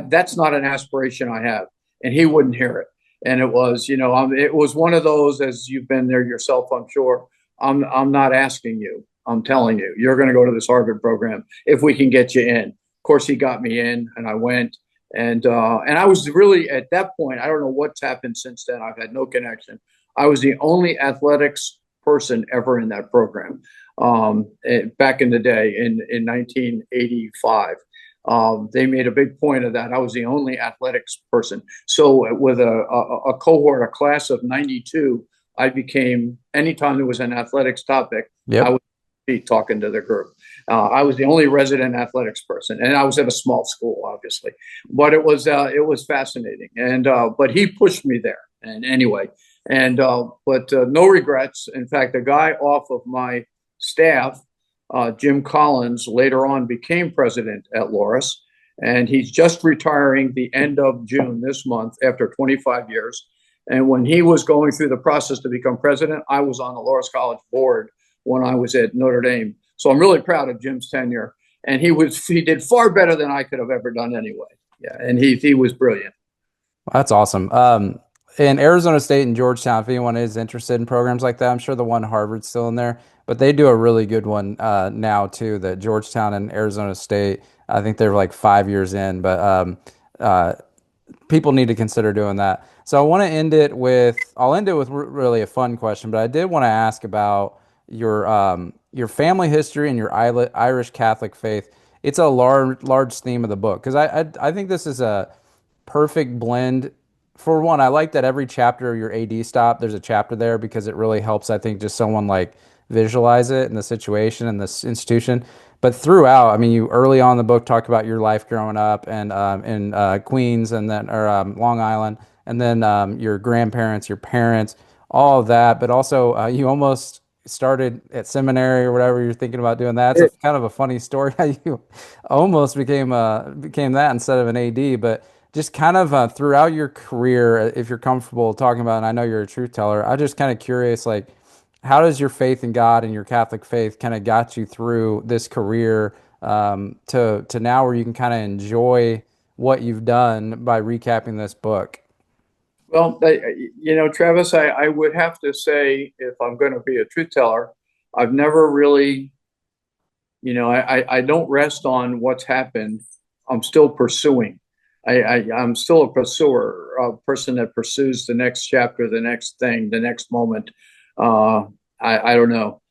that's not an aspiration I have. And he wouldn't hear it. And it was one of those, as you've been there yourself, I'm sure. I'm not asking you. I'm telling you, you're going to go to this Harvard program if we can get you in. Of course, he got me in, and I went. And I was really at that point. I don't know what's happened since then. I've had no connection. I was the only athletics person ever in that program back in the day in 1985. They made a big point of that. I was the only athletics person. So with a cohort, a class of 92, I became, anytime there was an athletics topic, I Yep. would be talking to the group. I was the only resident athletics person, and I was at a small school, obviously, but it was fascinating. And but he pushed me there. And anyway, and but no regrets. In fact, the guy off of my staff, Jim Collins, later on became president at Loras, and he's just retiring the end of June this month after 25 years. And when he was going through the process to become president, I was on the Loras College board when I was at Notre Dame. So I'm really proud of Jim's tenure. And he did far better than I could have ever done anyway. Yeah, and he was brilliant. That's awesome. In Arizona State and Georgetown, if anyone is interested in programs like that, I'm sure the one Harvard's still in there, but they do a really good one now too. The Georgetown and Arizona State, I think they're like 5 years in, but uh, people need to consider doing that. So I want to I'll end it with really a fun question, but I did want to ask about your family history and your Irish Catholic faith. It's a large theme of the book because I think this is a perfect blend. For one, I like that every chapter of your AD stop, there's a chapter there because it really helps, I think, just someone like visualize it and the situation and this institution. But throughout, I mean, you early on in the book talk about your life growing up and in Queens and then or Long Island, and then your grandparents, your parents, all of that. But also, you almost started at seminary or whatever. You're thinking about doing that. It's a kind of a funny story how you almost became that instead of an AD, but just kind of throughout your career, if you're comfortable talking about, and I know you're a truth teller, I'm just kind of curious, like, how does your faith in God and your Catholic faith kind of got you through this career to now where you can kind of enjoy what you've done by recapping this book? Well, Travis, I would have to say, if I'm going to be a truth teller, I've never really, I don't rest on what's happened. I'm still pursuing. I'm still a pursuer, a person that pursues the next chapter, the next thing, the next moment. I don't know.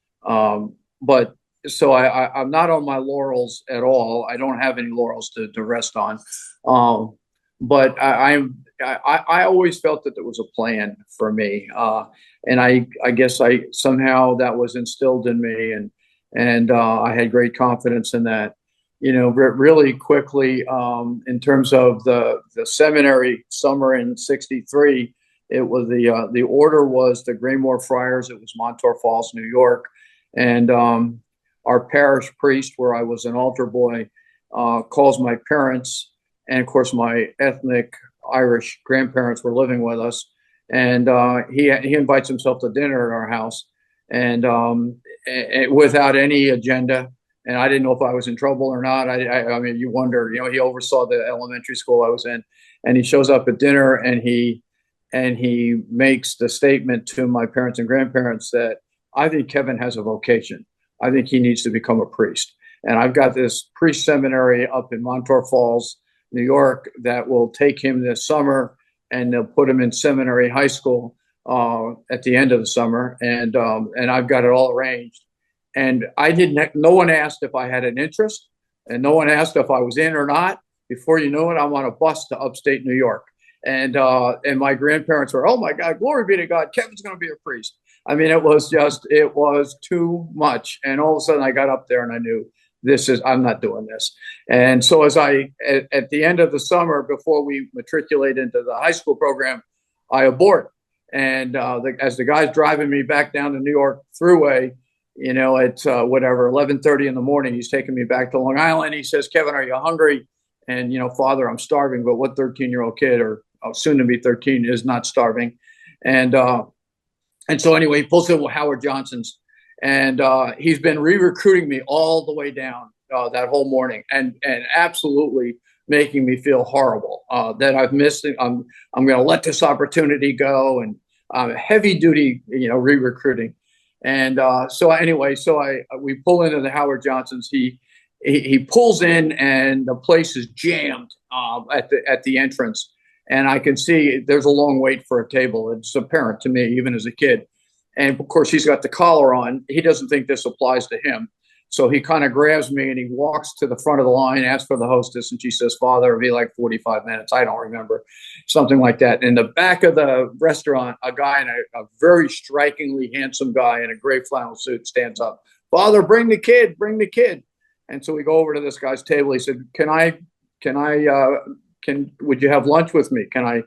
But so I'm not on my laurels at all. I don't have any laurels to rest on. But I always felt that there was a plan for me. And I guess I somehow that was instilled in me, and I had great confidence in that. Really quickly, in terms of the seminary summer in '63, it was the order was the Graymore Friars. It was Montour Falls, New York, and our parish priest, where I was an altar boy, calls my parents, and of course my ethnic Irish grandparents were living with us, and he invites himself to dinner at our house, and without any agenda. And I didn't know if I was in trouble or not. I mean, you wonder. He oversaw the elementary school I was in, and he shows up at dinner, and he makes the statement to my parents and grandparents that I think Kevin has a vocation. I think he needs to become a priest. And I've got this priest seminary up in Montour Falls, New York, that will take him this summer, and they'll put him in seminary high school at the end of the summer, and I've got it all arranged. And I didn't. No one asked if I had an interest, and no one asked if I was in or not. Before you know it, I'm on a bus to upstate New York, and my grandparents were, "Oh my God, glory be to God, Kevin's going to be a priest." I mean, it was too much. And all of a sudden, I got up there and I knew I'm not doing this. And so at the end of the summer, before we matriculate into the high school program, I abort. And as the guy's driving me back down the New York thruway, at whatever 11:30 in the morning, he's taking me back to Long Island. He says, "Kevin, are you hungry?" And Father, I'm starving. But what 13-year-old kid, or soon to be 13, is not starving? And so anyway, he pulls in Howard Johnson's, and he's been re-recruiting me all the way down that whole morning, and absolutely making me feel horrible that I've missed it. I'm going to let this opportunity go, and heavy duty, re-recruiting. And so anyway, we pull into the Howard Johnson's. He pulls in, and the place is jammed at the entrance, and I can see there's a long wait for a table. It's apparent to me, even as a kid. And of course, he's got the collar on. He doesn't think this applies to him. So he kind of grabs me and he walks to the front of the line, asks for the hostess, and she says, "Father, it'll be like 45 minutes." I don't remember, something like that. In the back of the restaurant, a guy in a very strikingly handsome guy in a gray flannel suit stands up. "Father, bring the kid, bring the kid." And so we go over to this guy's table. He said, would you have lunch with me? Can I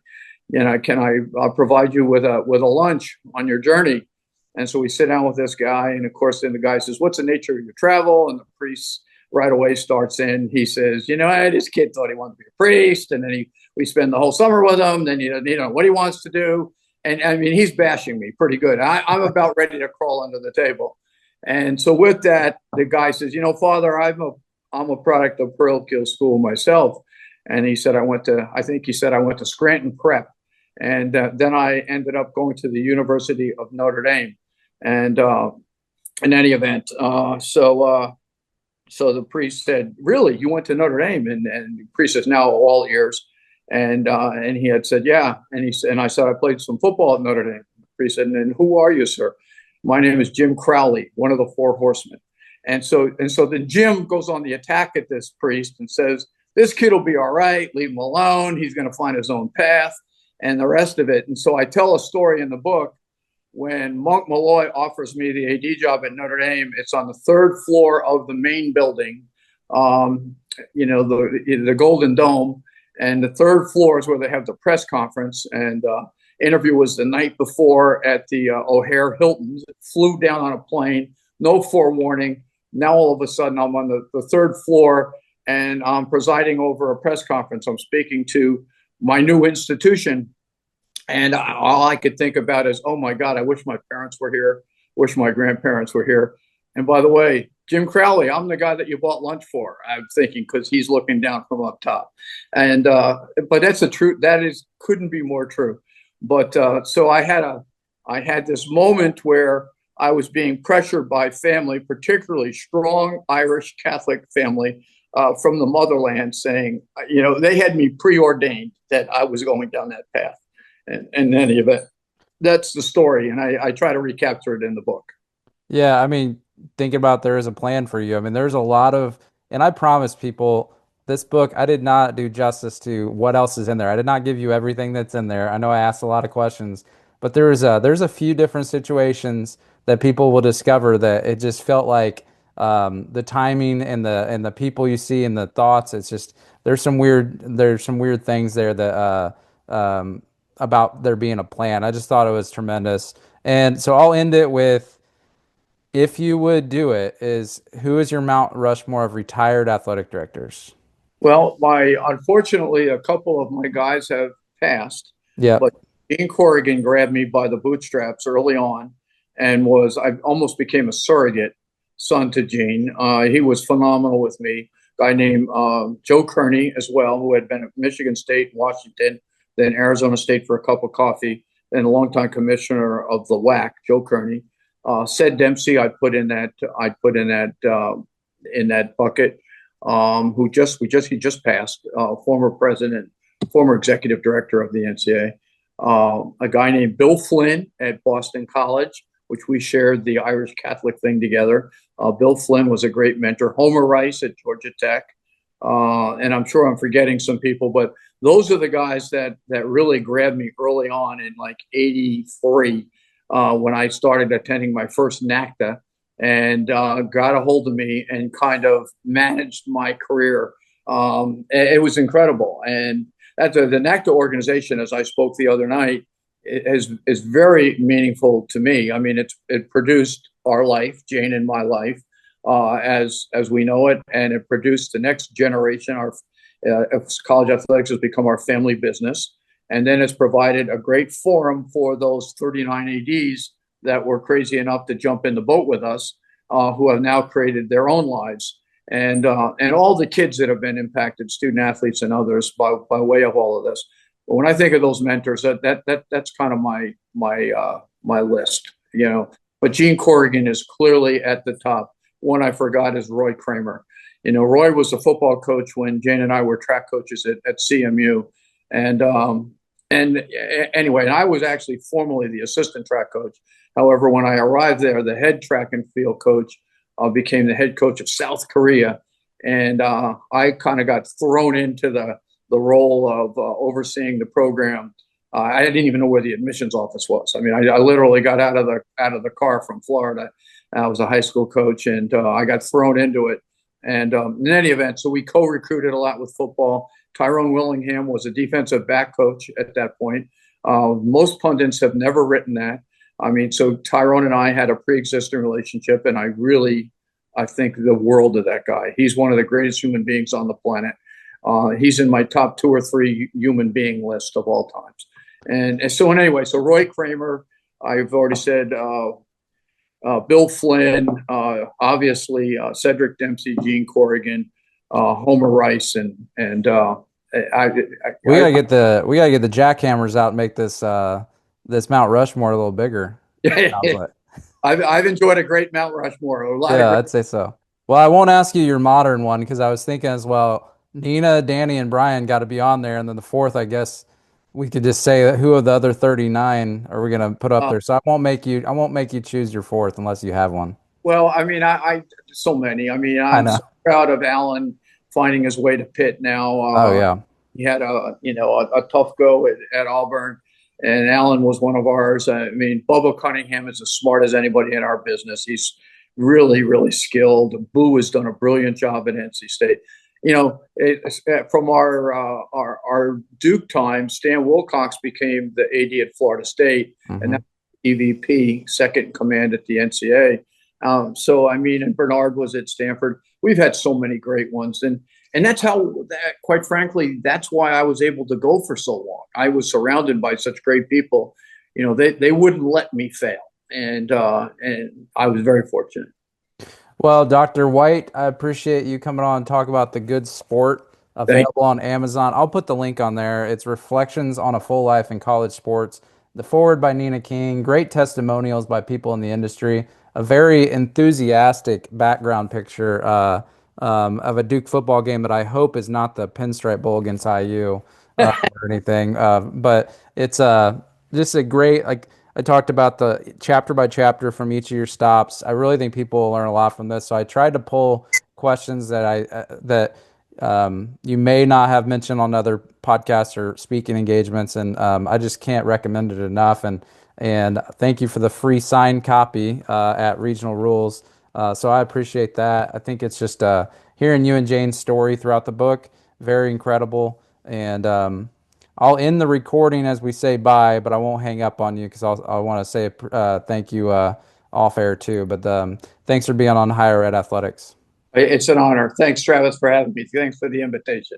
provide you with a lunch on your journey?" And so we sit down with this guy, and of course, then the guy says, "What's the nature of your travel?" And the priest right away starts in. He says, "This kid thought he wanted to be a priest, and then we spend the whole summer with him. Then what he wants to do." And I mean, he's bashing me pretty good. I'm about ready to crawl under the table. And so with that, the guy says, "Father, I'm a product of parochial school myself." And he said, I think he said I went to Scranton Prep. And then I ended up going to the University of Notre Dame. And in any event, so the priest said, "Really, you went to Notre Dame?" And the priest is now all ears. And he had said, "Yeah." And I said, "I played some football at Notre Dame." The priest said, "And who are you, sir?" "My name is Jim Crowley, one of the four horsemen." And so then Jim goes on the attack at this priest and says, "This kid will be all right. Leave him alone. He's going to find his own path," and the rest of it. And so I tell a story in the book when Monk Malloy offers me the AD job at Notre Dame. It's on the third floor of the main building, the Golden Dome. And the third floor is where they have the press conference. And interview was the night before at the O'Hare Hilton. Flew down on a plane, no forewarning. Now all of a sudden I'm on the third floor and I'm presiding over a press conference. I'm speaking to my new institution. And all I could think about is, "Oh my God, I wish my parents were here, wish my grandparents were here." And by the way, Jim Crowley, I'm the guy that you bought lunch for. I'm thinking, because he's looking down from up top. And but that's the truth. Couldn't be more true. But so I had this moment where I was being pressured by family, particularly strong Irish Catholic family from the motherland, saying, they had me preordained that I was going down that path. And in any event, that's the story, and I try to recapture it in the book. Yeah, I mean, think about there is a plan for you. I mean, there's a lot of, and I promise people, this book, I did not do justice to what else is in there. I did not give you everything that's in there. I know I asked a lot of questions, but there's a few different situations that people will discover that it just felt like the timing and the people you see and the thoughts. It's just there's some weird things there that about there being a plan. I just thought it was tremendous, and so I'll end it with. If you would do it, who is your Mount Rushmore of retired athletic directors? Well, unfortunately, a couple of my guys have passed, Yep. but Gene Corrigan grabbed me by the bootstraps early on, and I almost became a surrogate son to Gene. He was phenomenal with me. Guy named Joe Kearney as well, who had been at Michigan State, Washington, then Arizona State for a cup of coffee, and a longtime commissioner of the WAC, Joe Kearney. Said Dempsey, I put in that bucket. He just passed, former president, former executive director of the NCAA. A guy named Bill Flynn at Boston College, which we shared the Irish Catholic thing together. Bill Flynn was a great mentor. Homer Rice at Georgia Tech. And I'm sure I'm forgetting some people, but those are the guys that really grabbed me early on in like 83 when I started attending my first NACDA, and got a hold of me and kind of managed my career. It was incredible. And the NACDA organization, as I spoke the other night, is very meaningful to me. I mean, it produced our life, Jane and my life, as we know it, and it produced the next generation. Our college athletics has become our family business. And then it's provided a great forum for those 39 ADs that were crazy enough to jump in the boat with us, who have now created their own lives. And all the kids that have been impacted, student athletes and others, by way of all of this. But when I think of those mentors, that's kind of my list, But Gene Corrigan is clearly at the top. One I forgot is Roy Kramer. Roy was a football coach when Jane and I were track coaches at CMU. And anyway, and I was actually formerly the assistant track coach. However, when I arrived there, the head track and field coach became the head coach of South Korea, and I kind of got thrown into the role of overseeing the program. I didn't even know where the admissions office was. I mean, I literally got out of the car from Florida. I was a high school coach, and I got thrown into it. And in any event, so we co-recruited a lot with football. Tyrone Willingham was a defensive back coach at that point. Most pundits have never written that. I mean, so Tyrone and I had a pre-existing relationship, and I think the world of that guy. He's one of the greatest human beings on the planet. He's in my top two or three human being list of all times. And so, anyway, so Roy Kramer, I've already said, Bill Flynn, obviously Cedric Dempsey, Gene Corrigan, Homer Rice, I, We gotta get the jackhammers out and make this Mount Rushmore a little bigger. Sounds I, like. I've enjoyed a great Mount Rushmore, a lot of Yeah, great. I'd say so. Well, I won't ask you your modern one because I was thinking as well, Nina, Danny, and Brian got to be on there, and then the fourth, I guess we could just say who of the other 39 are we gonna put up Uh, there? So I won't make you choose your fourth unless you have one. well, I mean, I so many. I mean, I I'm know. so proud of Alan finding his way to Pitt now. Oh yeah. He had a tough go at Auburn, and Alan was one of ours. I mean, Bubba Cunningham is as smart as anybody in our business. He's really skilled. Boo has done a brilliant job at NC State. From our Duke time, Stan Wilcox became the AD at Florida State, and Hmm. that's EVP, second in command at the NCAA. So I mean, and Bernard was at Stanford. We've had so many great ones, and that's quite frankly, that's why I was able to go for so long. I was surrounded by such great people. They wouldn't let me fail, and I was very fortunate. Well, Dr. White, I appreciate you coming on and talk about the good sport Thank available on Amazon. I'll put the link on there. It's Reflections on a Full Life in College Sports. The forward by Nina King, great testimonials by people in the industry, a very enthusiastic background picture of a Duke football game that I hope is not the Pinstripe Bowl against IU or anything. But it's just a great, like, I talked about the chapter by chapter from each of your stops. I really think people will learn a lot from this. So I tried to pull questions that you may not have mentioned on other podcasts or speaking engagements, and I just can't recommend it enough. And thank you for the free signed copy at Regional Rules. So I appreciate that. I think it's just hearing you and Jane's story throughout the book, very incredible. And I'll end the recording as we say bye, but I won't hang up on you because I want to say thank you off air too. But thanks for being on Higher Ed Athletics. It's an honor. Thanks, Travis, for having me. Thanks for the invitation.